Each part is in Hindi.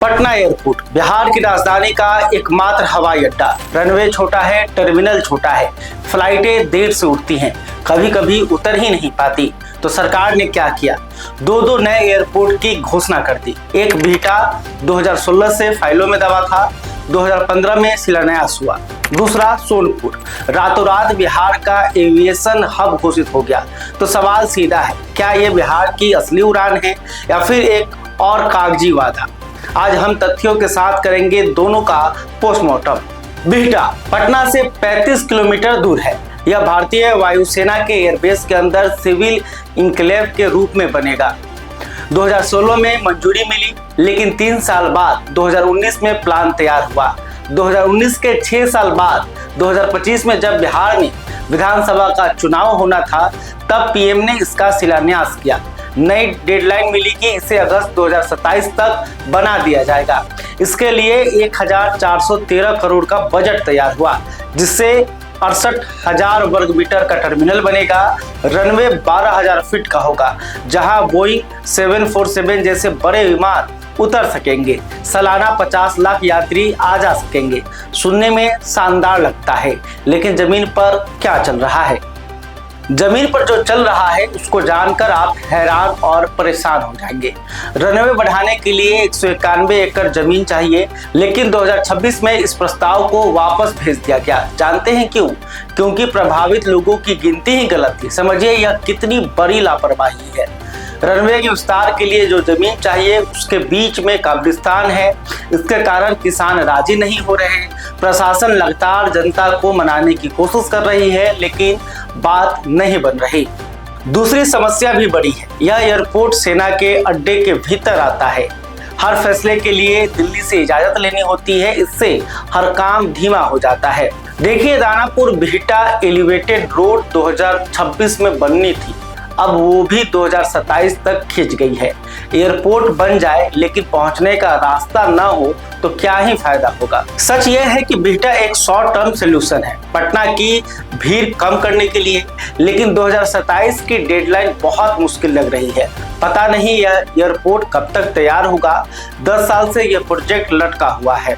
पटना एयरपोर्ट बिहार की राजधानी का एकमात्र हवाई अड्डा। रनवे छोटा है, टर्मिनल छोटा है, फ्लाइटें देर से उठती हैं, कभी कभी उतर ही नहीं पाती। तो सरकार ने क्या किया, दो नए एयरपोर्ट की घोषणा कर दी। एक बिहटा 2016 से फाइलों में दबा था, 2015 में शिलान्यास हुआ। दूसरा सोनपुर रातों रात बिहार का एविएशन हब घोषित हो गया। तो सवाल सीधा है, क्या ये बिहार की असली उड़ान है या फिर एक और कागजी वादा? आज हम तथ्यों के साथ करेंगे दोनों का पोस्टमार्टम। बिहटा पटना से 35 किलोमीटर दूर है। यह भारतीय वायुसेना के एयरबेस के अंदर सिविल इनक्लेव के रूप में बनेगा। 2016 में मंजूरी मिली, लेकिन 3 साल बाद 2019 में प्लान तैयार हुआ। 2019 के 6 साल बाद 2025 में जब बिहार में विधानसभा का चुनाव होना था, तब पीएम ने इसका शिलान्यास किया। नई डेडलाइन मिली कि इसे अगस्त 2027 तक बना दिया जाएगा। इसके लिए 1413 करोड़ का बजट तैयार हुआ, जिससे 68,000 वर्ग मीटर का टर्मिनल बनेगा। रनवे 12,000 फीट का होगा, जहां बोइंग 747 जैसे बड़े विमान उतर सकेंगे। सालाना 50 लाख यात्री आ जा सकेंगे। सुनने में शानदार लगता है, लेकिन जमीन पर क्या चल रहा है? जमीन पर जो चल रहा है उसको जानकर आप हैरान और परेशान हो जाएंगे। रनवे बढ़ाने के लिए 191 एकड़ जमीन चाहिए, लेकिन 2026 में इस प्रस्ताव को वापस भेज दिया गया। जानते हैं क्यों? क्योंकि प्रभावित लोगों की गिनती ही गलत थी। समझिए यह कितनी बड़ी लापरवाही है। रनवे के विस्तार के लिए जो जमीन चाहिए उसके बीच में कब्रिस्तान है। इसके कारण किसान राजी नहीं हो रहे हैं। प्रशासन लगातार जनता को मनाने की कोशिश कर रही है, लेकिन बात नहीं बन रही। दूसरी समस्या भी बड़ी है। यह एयरपोर्ट सेना के अड्डे के भीतर आता है। हर फैसले के लिए दिल्ली से इजाजत लेनी होती है। इससे हर काम धीमा हो जाता है। देखिए, दानापुर बिहटा एलिवेटेड रोड 2026 में बननी थी, अब वो भी 2027 तक खिंच गई है। एयरपोर्ट बन जाए लेकिन पहुंचने का रास्ता ना हो तो क्या ही फायदा होगा। सच यह है कि बिहटा एक शॉर्ट टर्म सोल्यूशन है पटना की भीड़ कम करने के लिए, लेकिन 2027 की डेडलाइन बहुत मुश्किल लग रही है। पता नहीं यह एयरपोर्ट कब तक तैयार होगा। 10 साल से यह प्रोजेक्ट लटका हुआ है।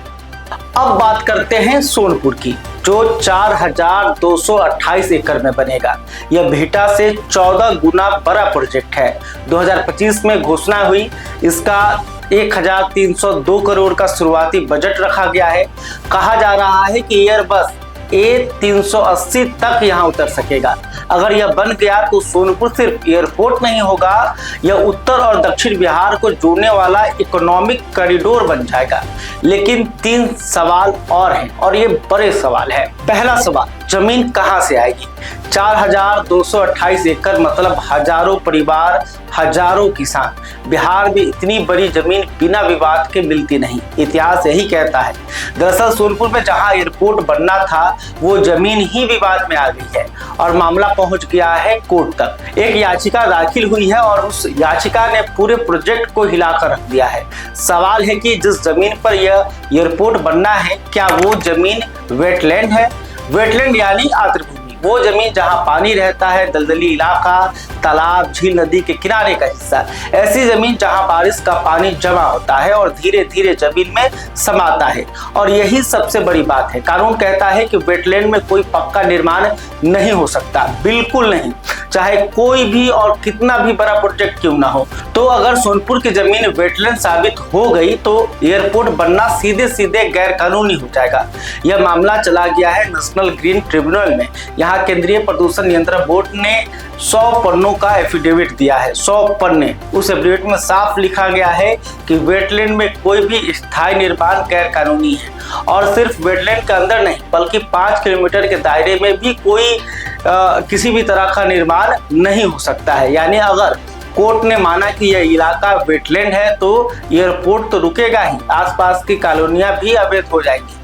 अब बात करते हैं सोनपुर की, जो 4,228 एकड़ में बनेगा। यह बिहटा से 14 गुना बड़ा प्रोजेक्ट है। 2025 में घोषणा हुई। इसका 1,302 करोड़ का शुरुआती बजट रखा गया है। कहा जा रहा है कि एयरबस A380 तक यहां उतर सकेगा। अगर यह बन गया तो सोनपुर सिर्फ एयरपोर्ट नहीं होगा, यह उत्तर और दक्षिण बिहार को जोड़ने वाला इकोनॉमिक कॉरिडोर बन जाएगा। लेकिन 3 सवाल और हैं, और ये बड़े सवाल हैं। पहला सवाल, जमीन कहां से आएगी? 4,228 एकड़ मतलब हजारों परिवार, हजारों किसान। बिहार में इतनी बड़ी जमीन बिना विवाद के मिलती नहीं। इतिहास यही कहता है। दरअसल सोनपुर में जहां एयरपोर्ट बनना था, वो जमीन ही विवाद में आ गई है और मामला पहुंच गया है कोर्ट तक। एक याचिका दाखिल हुई है और उस याचिका ने पूरे प्रोजेक्ट को हिलाकर रख दिया है। सवाल है कि जिस जमीन पर यह एयरपोर्ट बनना है, क्या वो जमीन वेटलैंड है? वेटलैंड यानी आर्द्रभूमि, वो जमीन जहां पानी रहता है, दलदली इलाका, तालाब, झील, नदी के किनारे का हिस्सा। ऐसी जमीन जहां बारिश का पानी जमा होता है और धीरे धीरे जमीन में समाता है। और यही सबसे बड़ी बात है। कानून कहता है कि वेटलैंड में कोई पक्का निर्माण नहीं हो सकता, बिल्कुल नहीं, चाहे कोई भी और कितना भी बड़ा प्रोजेक्ट क्यों ना हो। तो अगर सोनपुर की जमीन वेटलैंड साबित हो गई तो एयरपोर्ट बनना सीधे सीधे गैर कानूनी हो जाएगा। यह मामला चला गया है नेशनल ग्रीन ट्रिब्यूनल में। यहाँ केंद्रीय प्रदूषण नियंत्रण बोर्ड ने 100 पन्नों का एफिडेविट दिया है। 100 पन्ने। उस एफिडेविट में साफ लिखा गया है कि वेटलैंड में कोई भी स्थायी निर्माण गैर कानूनी है, और सिर्फ वेटलैंड के अंदर नहीं बल्कि 5 किलोमीटर के दायरे में भी कोई किसी भी तरह का निर्माण नहीं हो सकता है। यानी अगर कोर्ट ने माना कि यह इलाका वेटलैंड है तो एयरपोर्ट तो रुकेगा ही, आसपास की कॉलोनियां भी अवैध हो जाएंगी।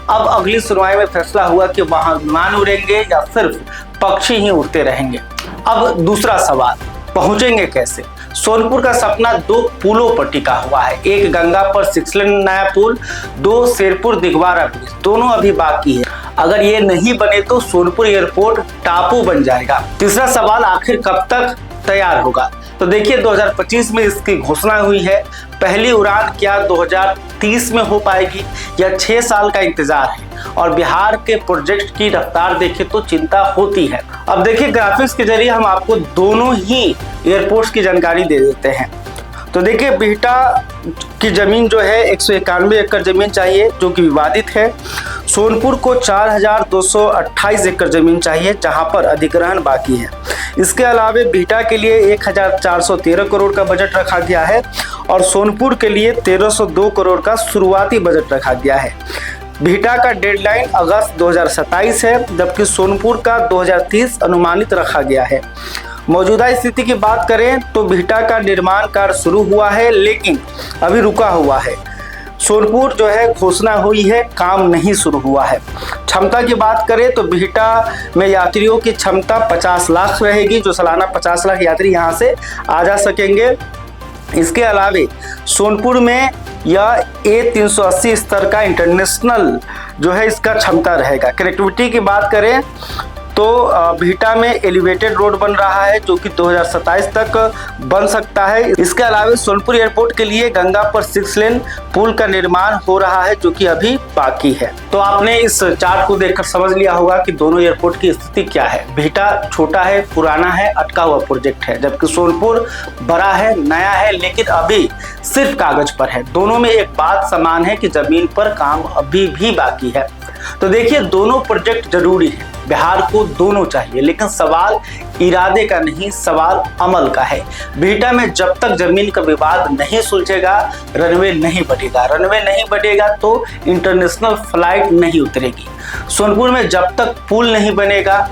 अब अगली सुनवाई में फैसला हुआ कि वहां विमान उड़ेंगे या सिर्फ पक्षी ही उड़ते रहेंगे। अब दूसरा सवाल, पहुंचेंगे कैसे? सोनपुर का सपना 2 पुलों पर टिका हुआ है। एक गंगा पर 6 लेन नया पुल, 2 शेरपुर दिगवारा ब्रिज, दोनों अभी बाकी है। अगर ये नहीं बने तो सोनपुर एयरपोर्ट टापू बन जाएगा। तीसरा सवाल, आखिर कब तक तैयार होगा? तो देखिए 2025 में इसकी घोषणा हुई है। पहली उड़ान क्या 2030 में हो पाएगी या 6 साल का इंतजार है? और बिहार के प्रोजेक्ट की रफ्तार देखें तो चिंता होती है। अब देखिए ग्राफिक्स के जरिए हम आपको दोनों ही एयरपोर्ट्स की जानकारी दे देते हैं। तो देखिए बिहटा की जमीन जो है 191 एकड़ जमीन चाहिए जो कि विवादित है। सोनपुर को 4228 एकड़ जमीन चाहिए जहां पर अधिग्रहण बाकी है। इसके अलावा बिहटा के लिए 1413 करोड़ का बजट रखा गया है और सोनपुर के लिए 1302 करोड़ का शुरुआती बजट रखा गया है। बिहटा का डेडलाइन अगस्त 2027 है जबकि सोनपुर का 2030 अनुमानित रखा गया है। मौजूदा स्थिति की बात करें तो बिहटा का निर्माण कार्य शुरू हुआ है लेकिन अभी रुका हुआ है। सोनपुर जो है घोषणा हुई है, काम नहीं शुरू हुआ है। क्षमता की बात करें तो बिहटा में यात्रियों की क्षमता 50 लाख रहेगी, जो सालाना 50 लाख यात्री यहां से आ जा सकेंगे। इसके अलावे सोनपुर में यह A380 स्तर का इंटरनेशनल जो है इसका क्षमता रहेगा। कनेक्टिविटी की बात करें तो बिहटा में एलिवेटेड रोड बन रहा है जो कि 2027 तक बन सकता है। इसके अलावा सोनपुर एयरपोर्ट के लिए गंगा पर 6 लेन पुल का निर्माण हो रहा है जो कि अभी बाकी है। तो आपने इस चार्ट को देखकर समझ लिया होगा कि दोनों एयरपोर्ट की स्थिति क्या है। बिहटा छोटा है, पुराना है, अटका हुआ प्रोजेक्ट है, जबकि सोनपुर बड़ा है, नया है, लेकिन अभी सिर्फ कागज पर है। दोनों में एक बात समान है कि जमीन पर काम अभी भी बाकी है। तो देखिए दोनों प्रोजेक्ट जरूरी है, बिहार को दोनों चाहिए, लेकिन सवाल इरादे का नहीं, सवाल अमल का है। बिहटा में जब तक जमीन का विवाद नहीं सुलझेगा, रनवे नहीं बढ़ेगा। रनवे नहीं बढ़ेगा तो इंटरनेशनल फ्लाइट नहीं उतरेगी। सोनपुर में जब तक पुल नहीं बनेगा,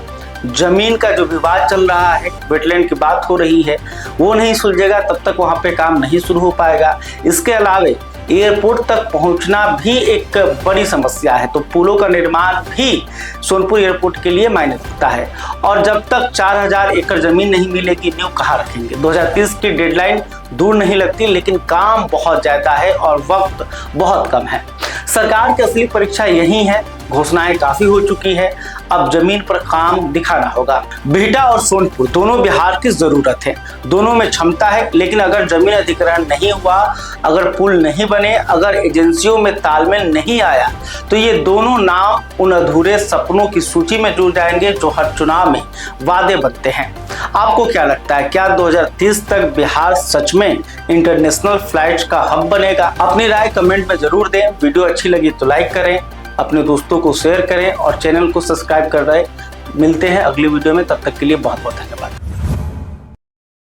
जमीन का जो विवाद चल रहा है, वेटलैंड की बात हो रही है, वो नहीं सुलझेगा, तब तक वहां पे काम नहीं शुरू हो पाएगा। इसके अलावा एयरपोर्ट तक पहुंचना भी एक बड़ी समस्या है, तो पुलों का निर्माण भी सोनपुर एयरपोर्ट के लिए मायने रखता है। और जब तक 4000 एकड़ जमीन नहीं मिलेगी, नींव कहाँ रखेंगे? 2030 की डेडलाइन दूर नहीं लगती, लेकिन काम बहुत ज़्यादा है और वक्त बहुत कम है। सरकार की असली परीक्षा यही है। घोषणाएं काफी हो चुकी है, अब जमीन पर काम दिखाना होगा। बिहटा और सोनपुर दोनों बिहार की जरूरत है, दोनों में क्षमता है, लेकिन अगर जमीन अधिग्रहण नहीं हुआ, अगर पुल नहीं बने, अगर एजेंसियों में तालमेल नहीं आया, तो ये दोनों नाम उन अधूरे सपनों की सूची में जुड़ जाएंगे जो हर चुनाव में वादे बनते हैं। आपको क्या लगता है, क्या 2030 तक बिहार सच में इंटरनेशनल फ्लाइट्स का हब बनेगा? अपनी राय कमेंट में जरूर दें। वीडियो अच्छी लगी तो लाइक करें, अपने दोस्तों को शेयर करें और चैनल को सब्सक्राइब कर रहे। मिलते हैं अगली वीडियो में, तब तक के लिए बहुत बहुत धन्यवाद।